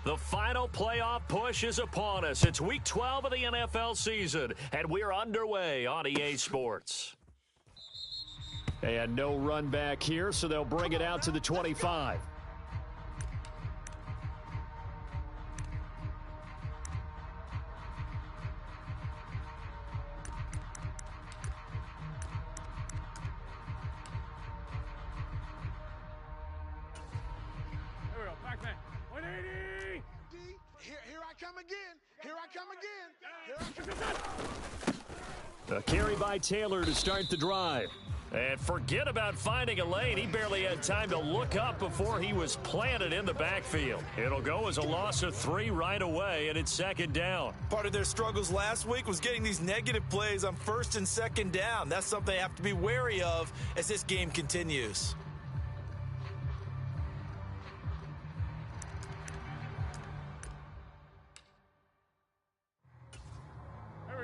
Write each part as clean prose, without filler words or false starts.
The final playoff push is upon us. It's week 12 of the NFL season, and we're underway on EA Sports. And no run back here, so they'll bring it out to the 25. A carry by Taylor to start the drive. And forget about finding a lane. He barely had time to look up before he was planted in the backfield. It'll go as a loss of 3 right away, and it's second down. Part of their struggles last week was getting these negative plays on first and second down. That's something they have to be wary of as this game continues.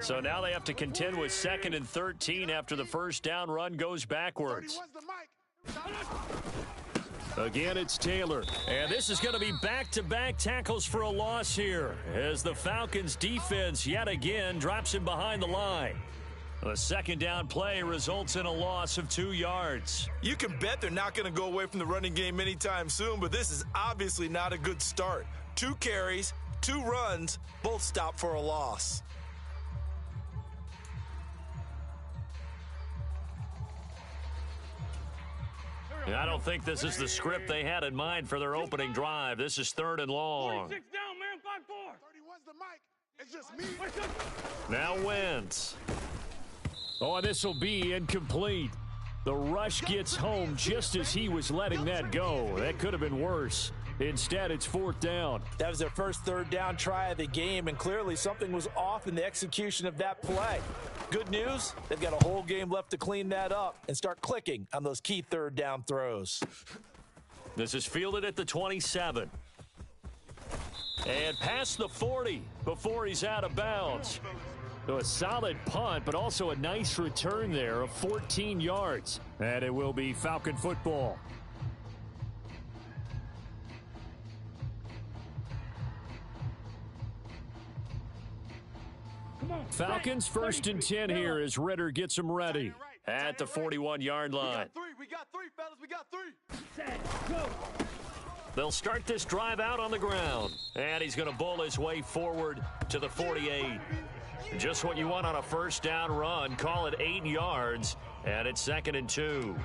So now they have to contend with 2nd and 13 after the first down run goes backwards. Again, it's Taylor. And this is going to be back-to-back tackles for a loss here as the Falcons defense yet again drops him behind the line. The second down play results in a loss of 2 yards. You can bet they're not going to go away from the running game anytime soon, but this is obviously not a good start. 2 carries, 2 runs, both stop for a loss. I don't think this is the script they had in mind for their opening drive. This is 3rd and long. 46 down, man, 5-4. 31's the mic. It's just me. Now Wentz. Oh, and this will be incomplete. The rush gets home just as he was letting that go. That could have been worse. Instead, it's 4th down. That was their first 3rd down try of the game, and clearly something was off in the execution of that play. Good news, they've got a whole game left to clean that up and start clicking on those key 3rd down throws. This is fielded at the 27. And past the 40 before he's out of bounds. So a solid punt, but also a nice return there of 14 yards. And it will be Falcon football. Falcons 1st and 10 here as Ritter gets them ready at the 41-yard line. We got 3, fellas. We got 3. They'll start this drive out on the ground. And he's going to bowl his way forward to the 48. Just what you want on a first down run. Call it 8 yards, and it's 2nd and 2.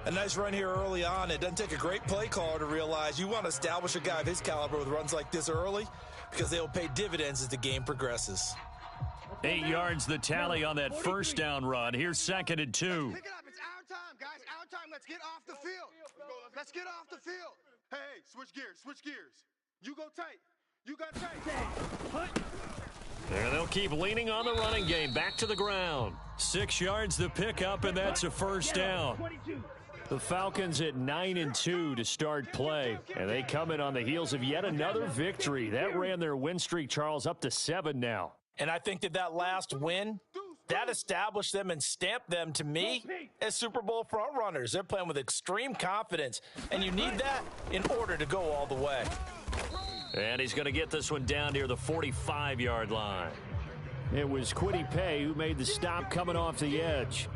A nice run here early on. It doesn't take a great play caller to realize you want to establish a guy of his caliber with runs like this early because they'll pay dividends as the game progresses. 8 yards the tally on that first down run. Here's 2nd and 2. Pick it up. It's our time, guys. Our time. Let's get off the field. Let's get off the field. Hey, switch gears. Switch gears. You go tight. You got tight. And they'll keep leaning on the running game. Back to the ground. 6 yards the pickup, and that's a first down. The Falcons at 9 and 2 to start play. And they come in on the heels of yet another victory. That ran their win streak, Charles, up to 7 now. And I think that last win, that established them and stamped them, to me, as Super Bowl frontrunners. They're playing with extreme confidence, and you need that in order to go all the way. And he's going to get this one down near the 45-yard line. It was Kwity Paye who made the stop coming off the edge.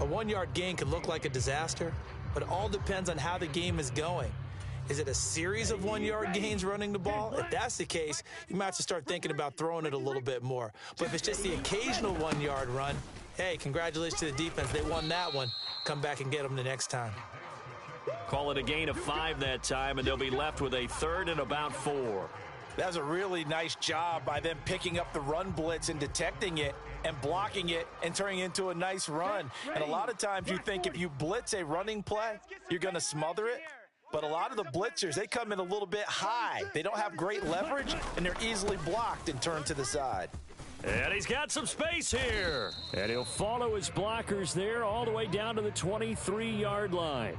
A 1-yard gain could look like a disaster, but it all depends on how the game is going. Is it a series of 1-yard gains running the ball? If that's the case, you might have to start thinking about throwing it a little bit more. But if it's just the occasional 1-yard run, hey, congratulations to the defense. They won that one. Come back and get them the next time. Call it a gain of 5 that time, and they'll be left with a 3rd and about 4. That was a really nice job by them picking up the run blitz and detecting it and blocking it and turning it into a nice run. And a lot of times you think if you blitz a running play, you're going to smother it. But a lot of the blitzers, they come in a little bit high. They don't have great leverage, and they're easily blocked and turned to the side. And he's got some space here. And he'll follow his blockers there all the way down to the 23-yard line.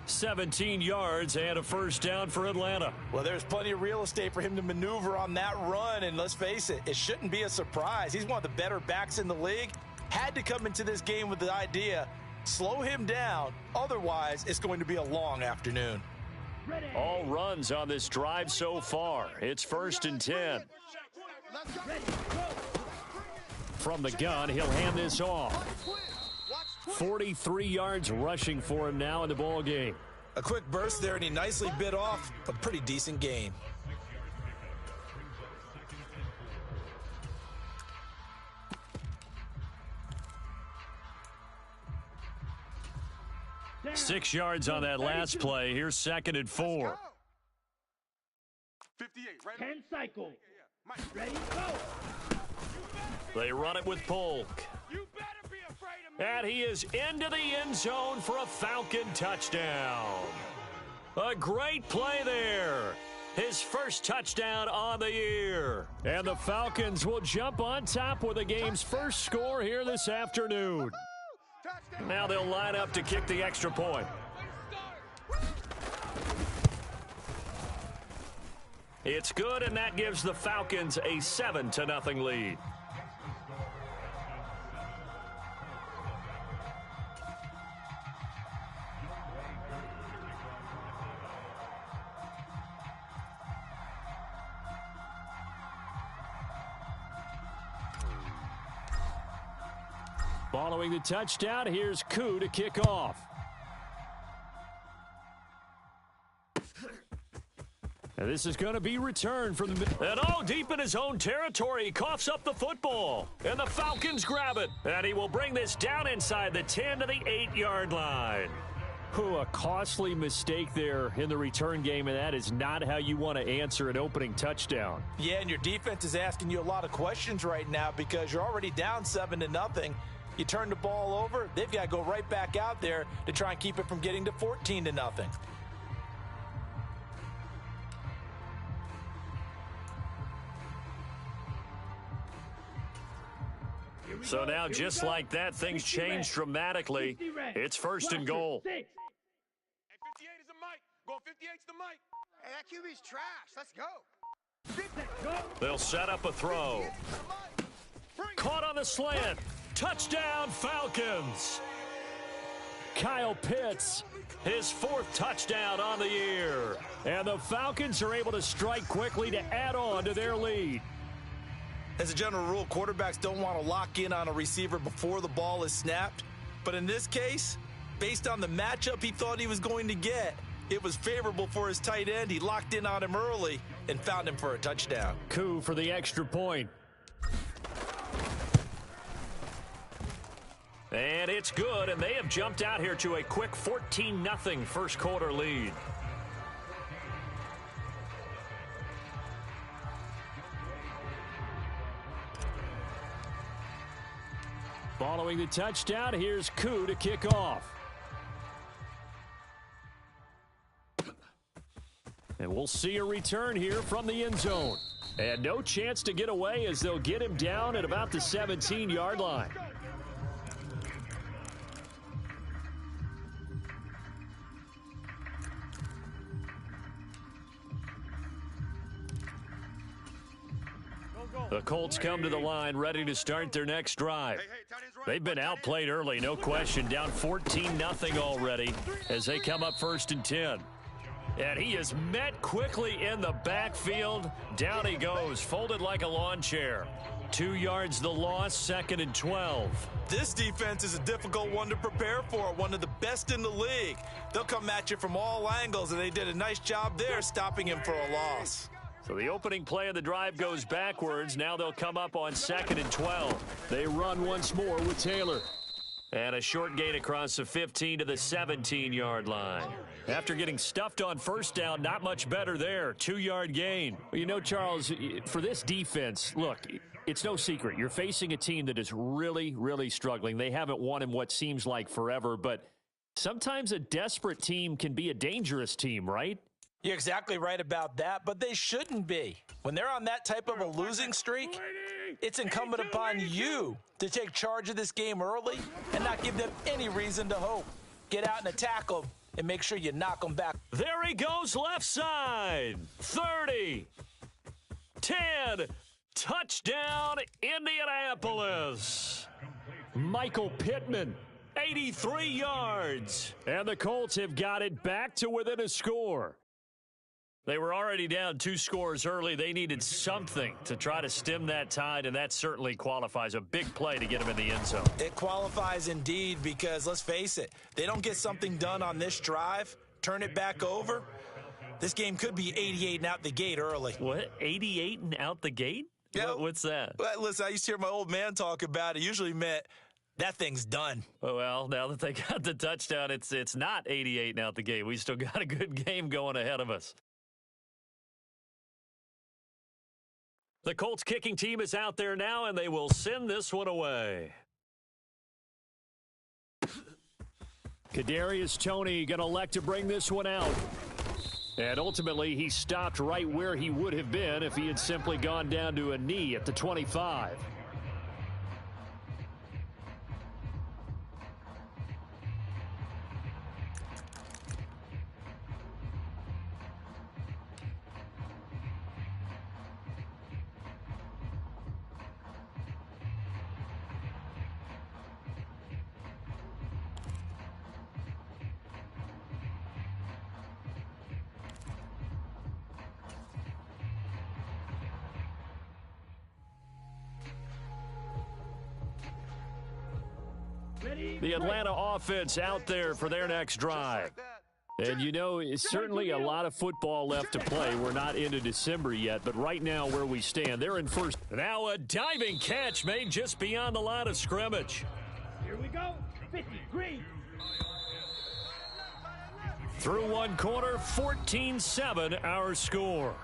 17 yards and a first down for Atlanta. Well, there's plenty of real estate for him to maneuver on that run, and let's face it, it shouldn't be a surprise. He's one of the better backs in the league. Had to come into this game with the idea, slow him down, otherwise it's going to be a long afternoon. All runs on this drive so far. It's 1st and 10. From the gun, he'll hand this off. 43 yards rushing for him now in the ball game. A quick burst there, and he nicely bit off a pretty decent gain. Six yards on that last play. Here's 2nd and 4. 58, right? 10 cycle. Ready, go. They run it with Polk. You better be afraid of me. And he is into the end zone for a Falcon touchdown. A great play there. His first touchdown on the year. And the Falcons will jump on top with the game's first score here this afternoon. Now they'll line up to kick the extra point. It's good, and that gives the Falcons a 7-0 lead. Following the touchdown, here's Koo to kick off. And this is going to be returned from the... And deep in his own territory, he coughs up the football. And the Falcons grab it. And he will bring this down inside the 10 to the 8-yard line. A costly mistake there in the return game, and that is not how you want to answer an opening touchdown. Yeah, and your defense is asking you a lot of questions right now because you're already down 7-0. You turn the ball over, they've got to go right back out there to try and keep it from getting to 14-0. So now, just like that, things change dramatically. It's 1st and goal. Hey, 58 is the mic. Go 58's the mic. Hey, that QB's trash. Let's go. They'll set up a throw. Caught on the slant. Touchdown, Falcons. Kyle Pitts, his 4th touchdown on the year. And the Falcons are able to strike quickly to add on to their lead. As a general rule, quarterbacks don't want to lock in on a receiver before the ball is snapped. But in this case, based on the matchup he thought he was going to get, it was favorable for his tight end. He locked in on him early and found him for a touchdown. Koo for the extra point. And it's good, and they have jumped out here to a quick 14-0 first quarter lead. Following the touchdown, here's Koo to kick off. And we'll see a return here from the end zone. And no chance to get away as they'll get him down at about the 17-yard line. The Colts come to the line ready to start their next drive. They've been outplayed early, no question, down 14-0 already as they come up 1st and 10. And he is met quickly in the backfield. Down he goes, folded like a lawn chair. 2 yards the loss, 2nd and 12. This defense is a difficult one to prepare for, one of the best in the league. They'll come at you from all angles, and they did a nice job there stopping him for a loss. So the opening play of the drive goes backwards. Now they'll come up on 2nd and 12. They run once more with Taylor. And a short gain across the 15 to the 17-yard line. After getting stuffed on 1st down, not much better there. 2-yard gain. You know, Charles, for this defense, look, it's no secret. You're facing a team that is really, really struggling. They haven't won in what seems like forever, but sometimes a desperate team can be a dangerous team, right? You're exactly right about that, but they shouldn't be. When they're on that type of a losing streak, it's incumbent upon you to take charge of this game early and not give them any reason to hope. Get out and attack them and make sure you knock them back. There he goes, left side. 30. 10. Touchdown, Indianapolis. Michael Pittman, 83 yards. And the Colts have got it back to within a score. They were already down 2 scores early. They needed something to try to stem that tide, and that certainly qualifies. A big play to get them in the end zone. It qualifies indeed because, let's face it, they don't get something done on this drive, turn it back over, this game could be 88 and out the gate early. What, 88 and out the gate? Yeah. What's that? Well, listen, I used to hear my old man talk about it. Usually meant that thing's done. Well, now that they got the touchdown, it's not 88 and out the gate. We still got a good game going ahead of us. The Colts kicking team is out there now, and they will send this one away. Kadarius Toney going to elect to bring this one out. And ultimately, he stopped right where he would have been if he had simply gone down to a knee at the 25. The Atlanta offense out there for their next drive. And, you know, it's certainly a lot of football left to play. We're not into December yet, but right now where we stand, they're in first. Now a diving catch made just beyond the line of scrimmage. Here we go. 50, green. Through one quarter, 14-7 our score.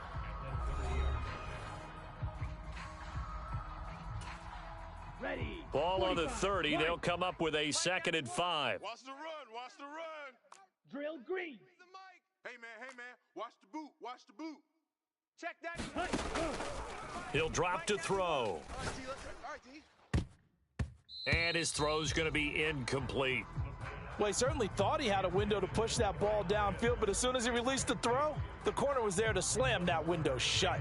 Ready. Ball on the 30. They'll come up with a 2nd and 5. Watch the run. Watch the run. Drill green. Hey, man. Watch the boot. Watch the boot. Check that. He'll drop to throw. All right, D. And his throw's going to be incomplete. Well, he certainly thought he had a window to push that ball downfield, but as soon as he released the throw, the corner was there to slam that window shut.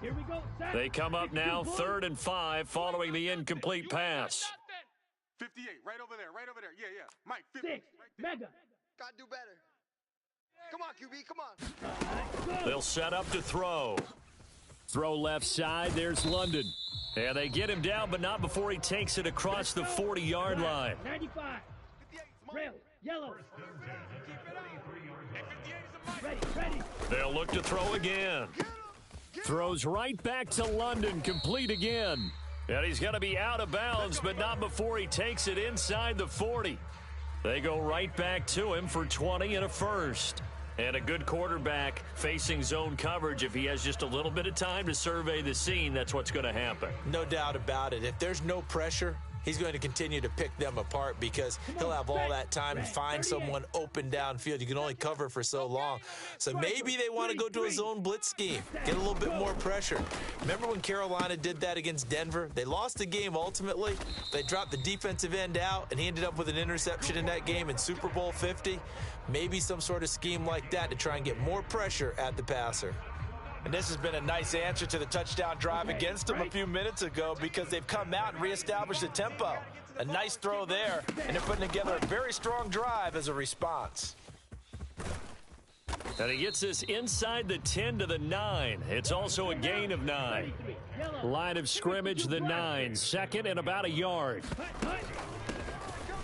Here we go. They come up now 3rd and 5 following the incomplete pass. 58, right over there. Yeah. Mike, 50. 6, mega. Gotta do better. Come on, QB, come on. They'll set up to throw. Throw left side. There's London. And they get him down, but not before he takes it across the 40-yard line. 95. Rail, yellow. Ready. They'll look to throw again. Throws right back to London, complete again. And he's going to be out of bounds, but not before he takes it inside the 40. They go right back to him for 20 and a first. And a good quarterback facing zone coverage. If he has just a little bit of time to survey the scene, that's what's going to happen. No doubt about it. If there's no pressure, he's going to continue to pick them apart because he'll have all that time to find someone open downfield. You can only cover for so long. So maybe they want to go to a zone blitz scheme, get a little bit more pressure. Remember when Carolina did that against Denver? They lost the game ultimately. They dropped the defensive end out, and he ended up with an interception in that game in Super Bowl 50. Maybe some sort of scheme like that to try and get more pressure at the passer. And this has been a nice answer to the touchdown drive against them a few minutes ago because they've come out and reestablished the tempo. A nice throw there, and they're putting together a very strong drive as a response. And he gets this inside the 10 to the 9. It's also a gain of 9. Line of scrimmage, the 9. 2nd and about a yard.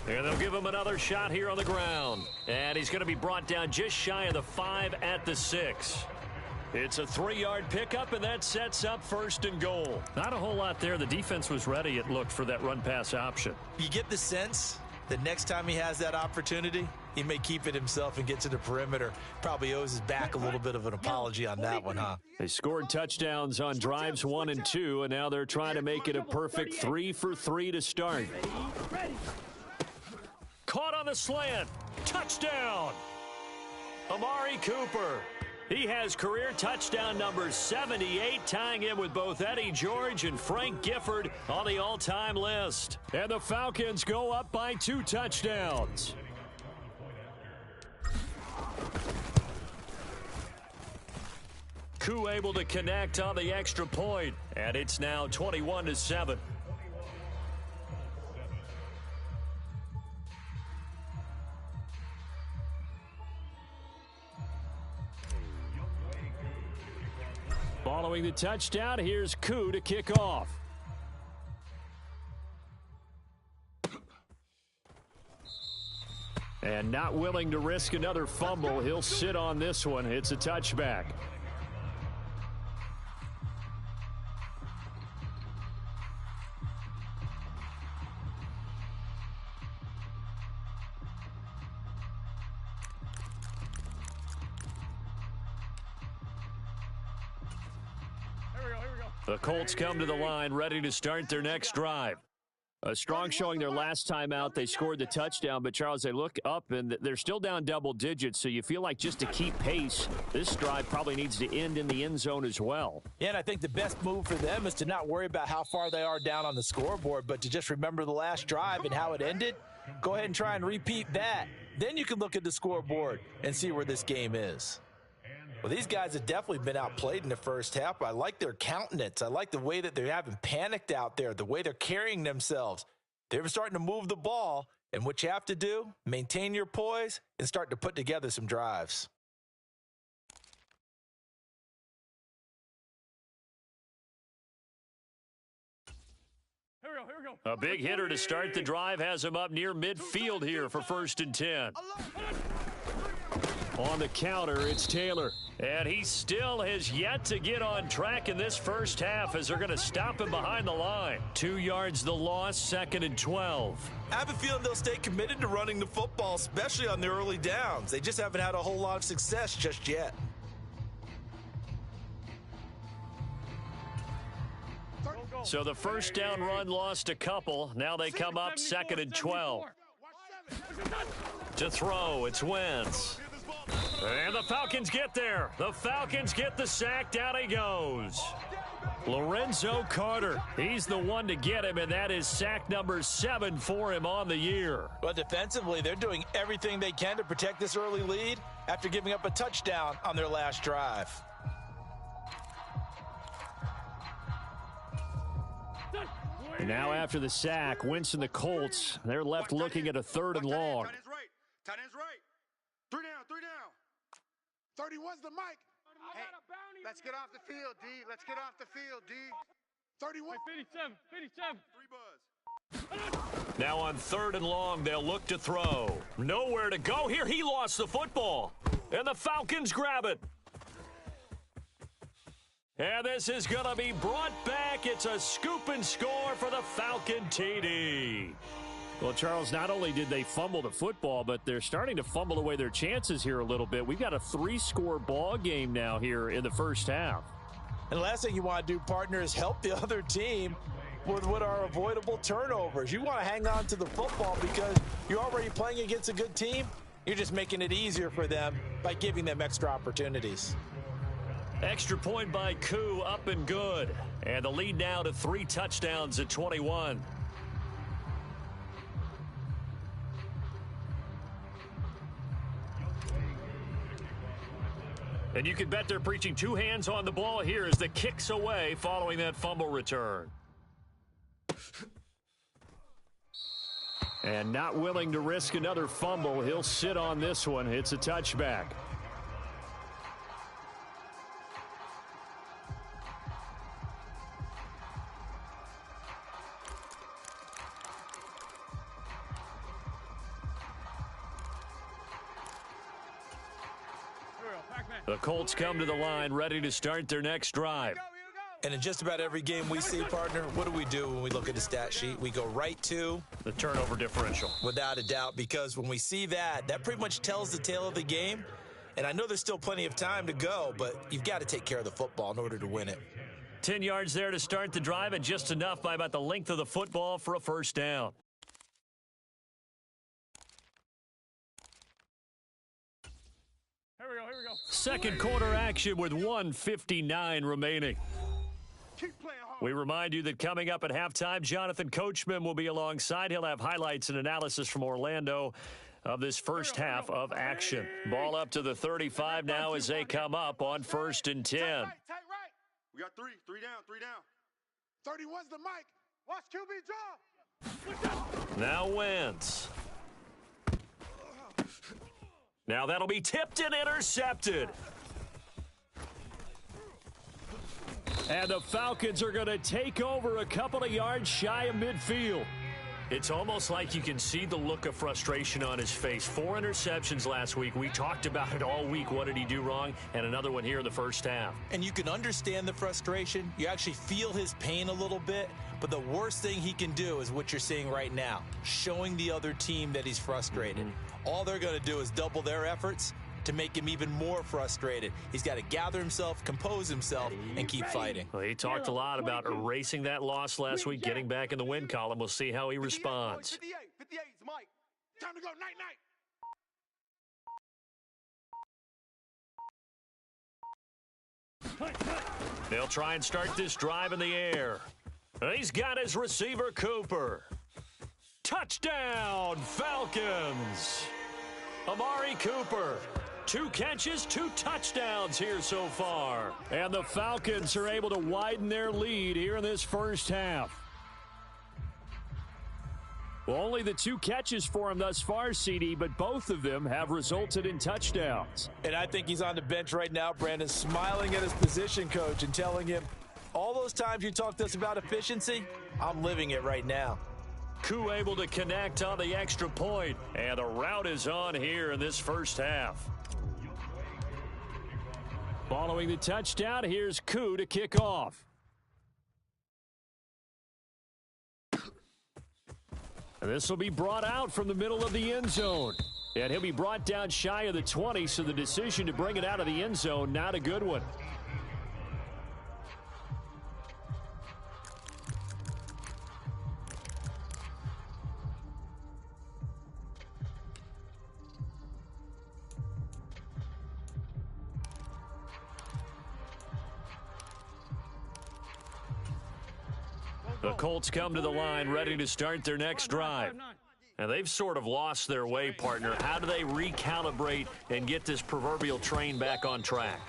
And they'll give him another shot here on the ground. And he's going to be brought down just shy of the 5 at the 6. It's a 3-yard pickup, and that sets up 1st and goal. Not a whole lot there. The defense was ready, it looked, for that run-pass option. You get the sense that next time he has that opportunity, he may keep it himself and get to the perimeter. Probably owes his back a little bit of an apology on that one, huh? They scored touchdowns on drives 1 and 2, and now they're trying to make it a perfect 3 for 3 to start. Caught on the slant. Touchdown. Amari Cooper. He has career touchdown number 78, tying him with both Eddie George and Frank Gifford on the all-time list. And the Falcons go up by 2 touchdowns. Koo able to connect on the extra point, and it's now 21-7. Following the touchdown, here's Koo to kick off. And not willing to risk another fumble, he'll sit on this one. It's a touchback. The Colts come to the line, ready to start their next drive. A strong showing their last time out. They scored the touchdown, but, Charles, they look up, and they're still down double digits, so you feel like just to keep pace, this drive probably needs to end in the end zone as well. Yeah, and I think the best move for them is to not worry about how far they are down on the scoreboard, but to just remember the last drive and how it ended. Go ahead and try and repeat that. Then you can look at the scoreboard and see where this game is. Well, these guys have definitely been outplayed in the first half. I like their countenance. I like the way that they haven't panicked out there, the way they're carrying themselves. They're starting to move the ball, and what you have to do, maintain your poise and start to put together some drives. Here we go. A big hitter to start the drive has him up near midfield here for 1st and 10. On the counter, it's Taylor. And he still has yet to get on track in this first half as they're going to stop him behind the line. 2 yards the loss, 2nd and 12. I have a feeling they'll stay committed to running the football, especially on the early downs. They just haven't had a whole lot of success just yet. So the first down run lost a couple. Now they come up 2nd and 12. To throw, it's Wentz. And the Falcons get there. The Falcons get the sack. Down he goes. Lorenzo Carter. He's the one to get him, and that is sack number 7 for him on the year. But defensively, they're doing everything they can to protect this early lead after giving up a touchdown on their last drive. Now after the sack, Wentz and the Colts, they're left looking at a 3rd and long. Tight end's right. 3 down. 31's the mic. Hey, let's get off the field, D. Let's get off the field, D. 31. 57. 3 buzz. Now on 3rd and long, they'll look to throw. Nowhere to go here. He lost the football. And the Falcons grab it. And this is going to be brought back. It's a scoop and score for the Falcon TD. Well, Charles, not only did they fumble the football, but they're starting to fumble away their chances here a little bit. We've got a 3-score ball game now here in the first half. And the last thing you want to do, partner, is help the other team with what are avoidable turnovers. You want to hang on to the football because you're already playing against a good team. You're just making it easier for them by giving them extra opportunities. Extra point by Koo, up and good. And the lead now to 3 touchdowns at 21. And you can bet they're preaching 2 hands on the ball here as the kick's away following that fumble return. And not willing to risk another fumble, he'll sit on this one. It's a touchback. The Colts come to the line, ready to start their next drive. And in just about every game we see, partner, what do when we look at the stat sheet? We go right to the turnover differential. Without a doubt, because when we see that, that pretty much tells the tale of the game. And I know there's still plenty of time to go, but you've got to take care of the football in order to win it. 10 yards there to start the drive, and just enough by about the length of the football for a first down. Here we go. Second quarter action with 1:59 remaining. Keep playing hard. We remind you that coming up at halftime, Jonathan Coachman will be alongside. He'll have highlights and analysis from Orlando of this first half of action. Ball up to the 35 now as they come up on 1st and 10. Tight right. We got 3 down. 31's the mic. Watch QB draw. Now Wentz. Now that'll be tipped and intercepted. And the Falcons are going to take over a couple of yards shy of midfield. It's almost like you can see the look of frustration on his face. 4 interceptions last week. We talked about it all week. What did he do wrong? And another one here in the first half. And you can understand the frustration. You actually feel his pain a little bit. But the worst thing he can do is what you're seeing right now, showing the other team that he's frustrated. All they're going to do is double their efforts to make him even more frustrated. He's got to gather himself, compose himself, and keep fighting. Well, he talked a lot about erasing that loss last week, getting back in the win column. We'll see how he responds. 58 is Mike. Time to go. Night-night. They'll try and start this drive in the air. He's got his receiver, Cooper. Touchdown, Falcons! Amari Cooper. 2 catches, 2 touchdowns here so far. And the Falcons are able to widen their lead here in this first half. Well, only the 2 catches for him thus far, CD, but both of them have resulted in touchdowns. And I think he's on the bench right now, Brandon, smiling at his position coach and telling him, all those times you talked to us about efficiency, I'm living it right now. Koo able to connect on the extra point, and the route is on here in this first half. Following the touchdown, here's Koo to kick off. And this will be brought out from the middle of the end zone. And he'll be brought down shy of the 20, so the decision to bring it out of the end zone, not a good one. The Colts come to the line ready to start their next drive. And they've sort of lost their way, partner. How do they recalibrate and get this proverbial train back on track?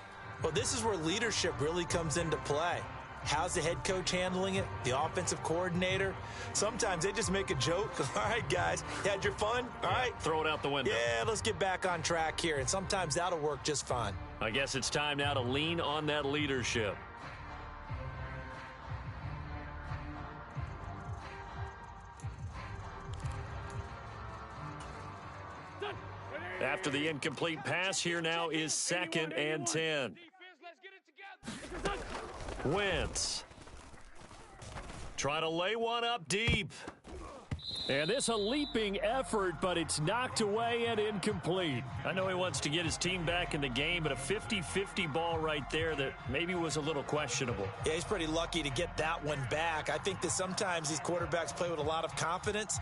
Well, this is where leadership really comes into play. How's the head coach handling it? The offensive coordinator? Sometimes they just make a joke. All right, guys, you had your fun? All right. Throw it out the window. Yeah, let's get back on track here. And sometimes that'll work just fine. I guess it's time now to lean on that leadership. After the incomplete pass, here now is 2nd and 10. Wentz. Try to lay one up deep. And this a leaping effort, but it's knocked away and incomplete. I know he wants to get his team back in the game, but a 50-50 ball right there that maybe was a little questionable. Yeah, he's pretty lucky to get that one back. I think that sometimes these quarterbacks play with a lot of confidence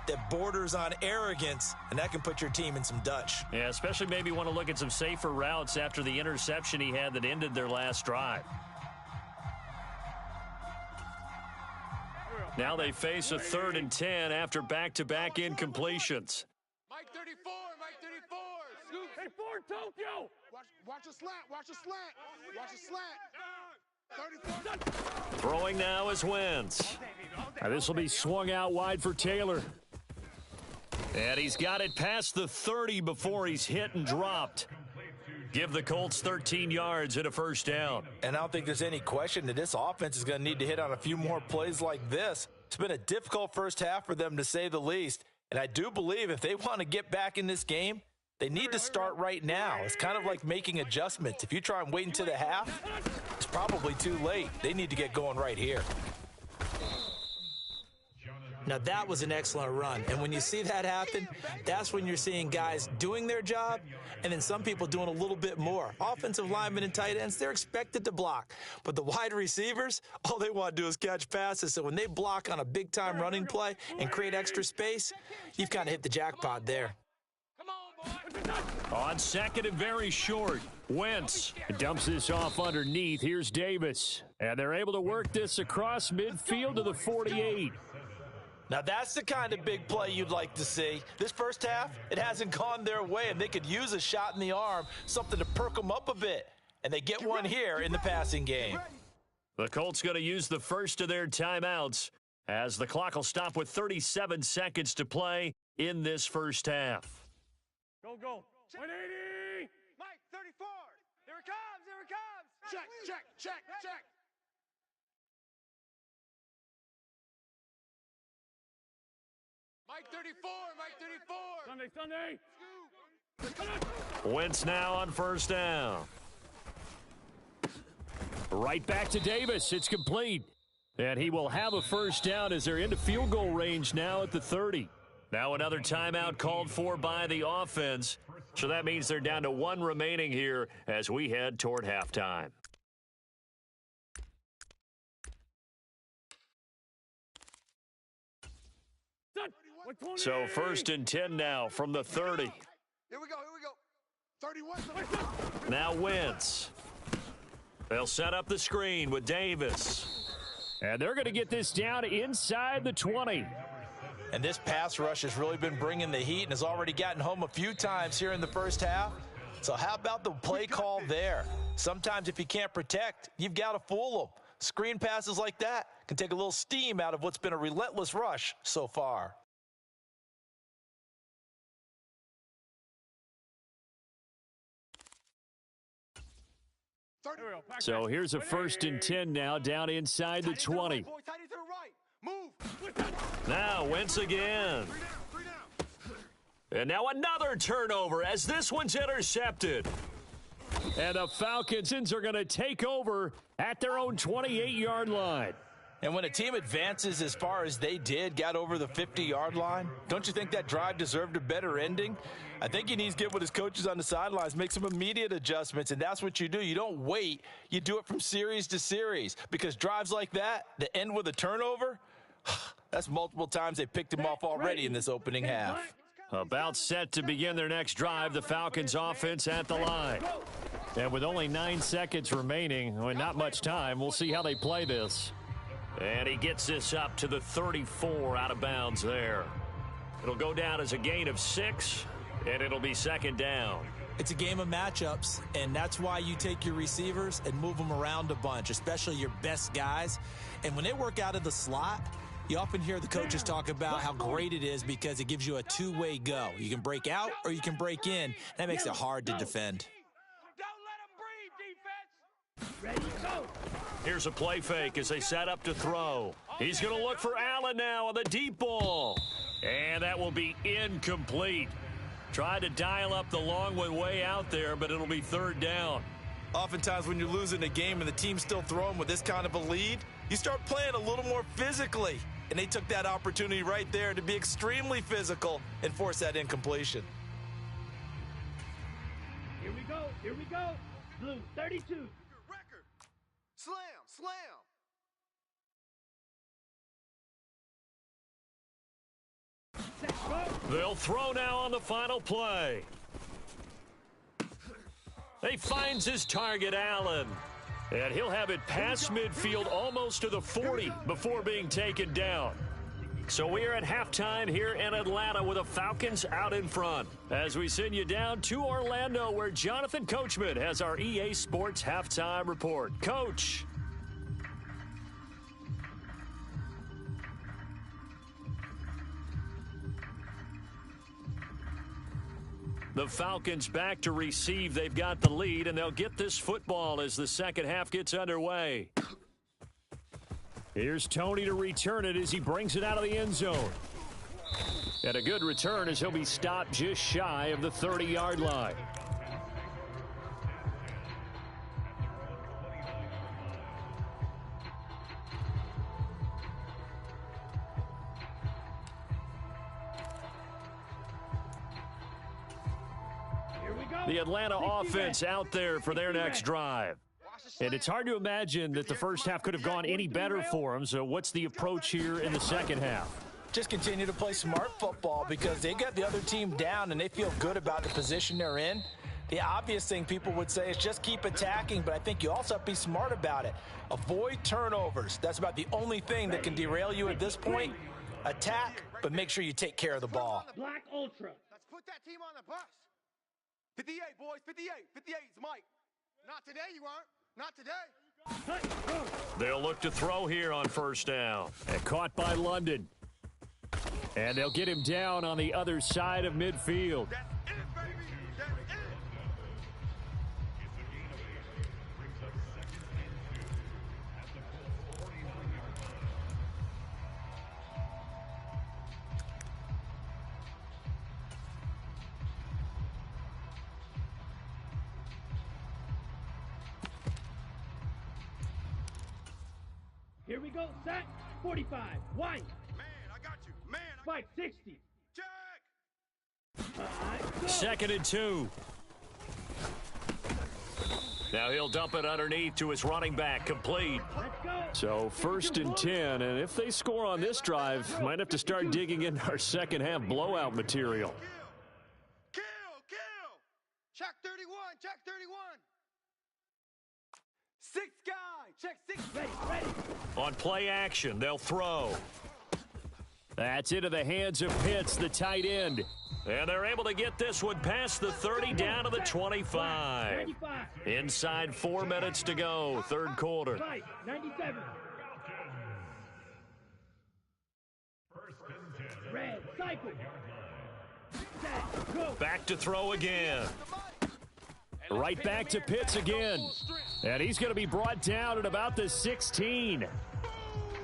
that borders on arrogance, and that can put your team in some Dutch. Yeah, especially maybe want to look at some safer routes after the interception he had that ended their last drive. Now they face a 3rd and 10 after back-to-back incompletions. Mike 34, Mike 34. Scoop. Hey, Ford, Tokyo! Watch a slant, watch a slant. Watch a slant. 34. Throwing now is Wentz. Now this will be swung out wide for Taylor. And he's got it past the 30 before he's hit and dropped. Give the Colts 13 yards and a first down. And I don't think there's any question that this offense is going to need to hit on a few more plays like this. It's been a difficult first half for them, to say the least. And I do believe if they want to get back in this game, they need to start right now. It's kind of like making adjustments. If you try and wait until the half, it's probably too late. They need to get going right here. Now, that was an excellent run. And when you see that happen, that's when you're seeing guys doing their job and then some people doing a little bit more. Offensive linemen and tight ends, they're expected to block. But the wide receivers, all they want to do is catch passes. So when they block on a big-time running play and create extra space, you've kind of hit the jackpot there. On 2nd and very short, Wentz dumps this off underneath. Here's Davis. And they're able to work this across midfield to the 48. Now, that's the kind of big play you'd like to see. This first half, it hasn't gone their way, and they could use a shot in the arm, something to perk them up a bit. And they get one here in the passing game. The Colts going to use the first of their timeouts as the clock will stop with 37 seconds to play in this first half. Go, go. 180! Mike 34. Here it comes, here it comes. Check. Mike 34, Mike 34. Sunday. Wentz now on first down. Right back to Davis. It's complete. And he will have a first down as they're into field goal range now at the 30. Now another timeout called for by the offense. So that means they're down to one remaining here as we head toward halftime. So first and 10 now from the 30. Here we go. 31. Now Wentz. They'll set up the screen with Davis. And they're going to get this down inside the 20. And this pass rush has really been bringing the heat and has already gotten home a few times here in the first half. So how about the play call there? Sometimes if you can't protect, you've got to fool them. Screen passes like that can take a little steam out of what's been a relentless rush so far. So here's a first and 10 now down inside the 20. Now Wentz again. And now another turnover as this one's intercepted. And the Falcons are going to take over at their own 28-yard line. And when a team advances as far as they did, got over the 50-yard line, don't you think that drive deserved a better ending? I think he needs to get with his coaches on the sidelines, make some immediate adjustments, and that's what you do. You don't wait. You do it from series to series because drives like that end with a turnover, that's multiple times they picked him off already in this opening half. About set to begin their next drive, the Falcons offense at the line. And with only 9 seconds remaining, not much time, we'll see how they play this. And he gets this up to the 34 out of bounds there. It'll go down as a gain of 6, and it'll be second down. It's a game of matchups, and that's why you take your receivers and move them around a bunch, especially your best guys. And when they work out of the slot, you often hear the coaches talk about how great it is because it gives you a two-way go. You can break out or you can break in. That makes it hard to defend. Here's a play fake as they set up to throw. He's going to look for Allen now on the deep ball. And that will be incomplete. Tried to dial up the long one way out there, but it'll be third down. Oftentimes when you're losing a game and the team's still throwing with this kind of a lead, you start playing a little more physically. And they took that opportunity right there to be extremely physical and force that incompletion. Here we go. Blue 32. Slam. They'll throw now on the final play. He finds his target, Allen. And he'll have it past midfield almost to the 40 before being taken down. So we are at halftime here in Atlanta with the Falcons out in front. As we send you down to Orlando where Jonathan Coachman has our EA Sports halftime report. Coach. The Falcons back to receive. They've got the lead, and they'll get this football as the second half gets underway. Here's Tony to return it as he brings it out of the end zone. And a good return as he'll be stopped just shy of the 30-yard line. The Atlanta offense out there for their next drive. And it's hard to imagine that the first half could have gone any better for them. So what's the approach here in the second half? Just continue to play smart football because they got the other team down and they feel good about the position they're in. The obvious thing people would say is just keep attacking, but I think you also have to be smart about it. Avoid turnovers. That's about the only thing that can derail you at this point. Attack, but make sure you take care of the ball. Black Ultra. Let's put that team on the bus. 58, boys, 58. 58 is Mike. Not today, you aren't. Not today. They'll look to throw here on first down. And caught by London. And they'll get him down on the other side of midfield. That's it, baby. That's it. here we go. Set. 45. White. Man, I got you. Man, Spike. 60. check. 2nd and 2. Now he'll dump it underneath to his running back, complete. Let's go. So 1st and 10, and if they score on this drive, might have to start digging into our second half blowout material. Kill. Check 31. Check 31. 6 guy. Check 6. Ready. On play action, they'll throw. That's into the hands of Pitts, the tight end. And they're able to get this one past the 30 down to the 25. 95. Inside 4 minutes to go, 3rd quarter. Spike. 97. Red. Cycle. Set. Go. Back to throw again. Right back to Pitts again. And he's going to be brought down at about the 16.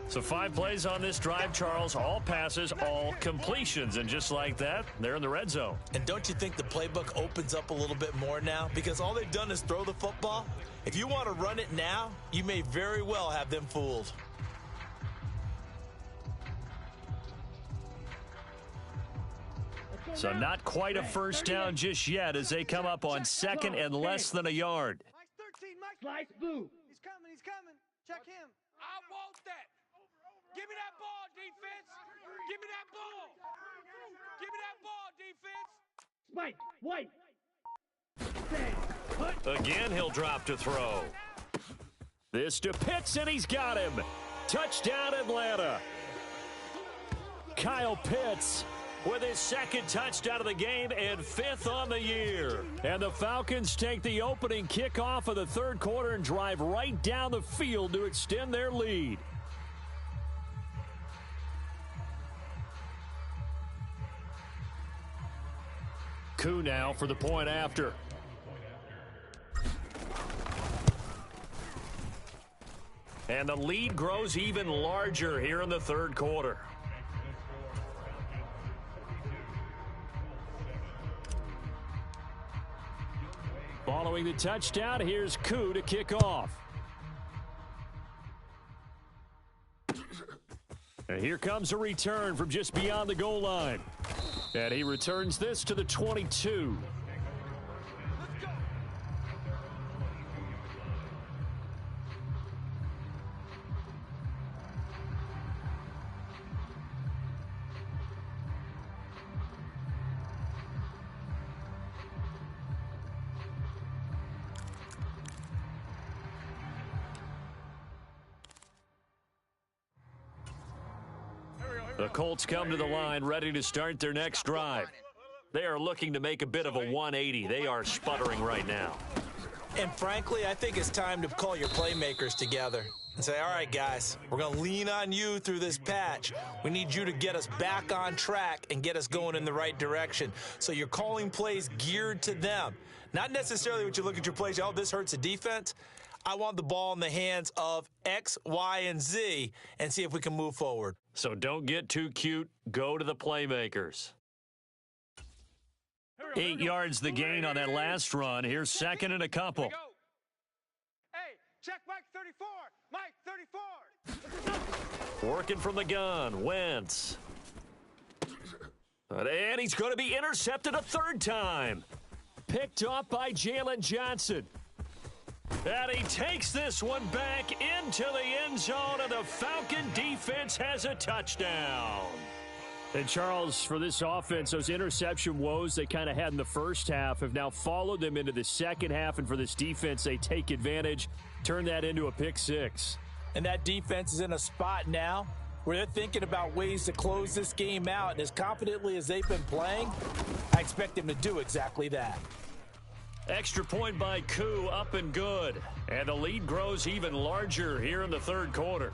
So 5 plays on this drive, Charles. All passes, all completions. And just like that, they're in the red zone. And don't you think the playbook opens up a little bit more now? Because all they've done is throw the football. If you want to run it now, you may very well have them fooled. So not quite a first down just yet as they come up on 2nd and less than a yard. Mike's 13. Mike. Slice blue. He's coming. Check him. I want that. Give me that ball, defense. Give me that ball. Give me that ball, defense. Spike. White. Set. Put. Again, he'll drop to throw. This to Pitts, and he's got him. Touchdown, Atlanta. Kyle Pitts with his 2nd touchdown of the game and 5th on the year. And the Falcons take the opening kickoff of the 3rd quarter and drive right down the field to extend their lead. Koo now for the point after. And the lead grows even larger here in the 3rd quarter. Following the touchdown, here's Koo to kick off. And here comes a return from just beyond the goal line. And he returns this to the 22. The Colts come to the line ready to start their next drive. They are looking to make a bit of a 180. They are sputtering right now. And frankly, I think it's time to call your playmakers together and say, all right, guys, we're going to lean on you through this patch. We need you to get us back on track and get us going in the right direction. So you're calling plays geared to them. Not necessarily what you look at your plays, oh, this hurts the defense. I want the ball in the hands of X, Y, and Z and see if we can move forward. So don't get too cute. Go to the playmakers. 8 yards the gain on that last run. Here's 2nd and a couple. Hey, check Mike 34. Mike 34. Working from the gun. Wentz. And he's going to be intercepted a 3rd time. Picked off by Jalen Johnson. And he takes this one back into the end zone, and the Falcon defense has a touchdown. And, Charles, for this offense, those interception woes they kind of had in the first half have now followed them into the second half, and for this defense, they take advantage, turn that into a pick 6. And that defense is in a spot now where they're thinking about ways to close this game out, and as confidently as they've been playing, I expect them to do exactly that. Extra point by Koo, up and good. And the lead grows even larger here in the 3rd quarter.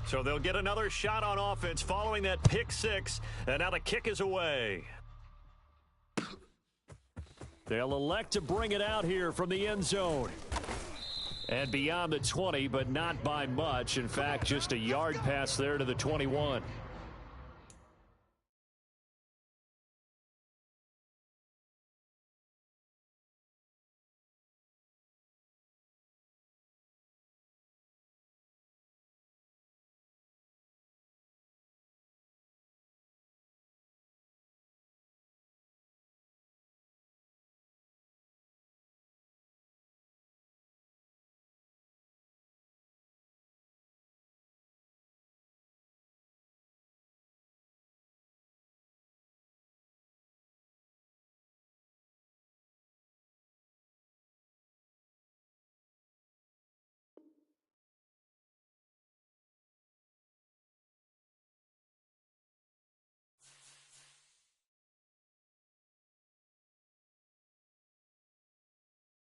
So they'll get another shot on offense following that pick 6, and now the kick is away. They'll elect to bring it out here from the end zone. And beyond the 20, but not by much. In fact, just a yard pass there to the 21.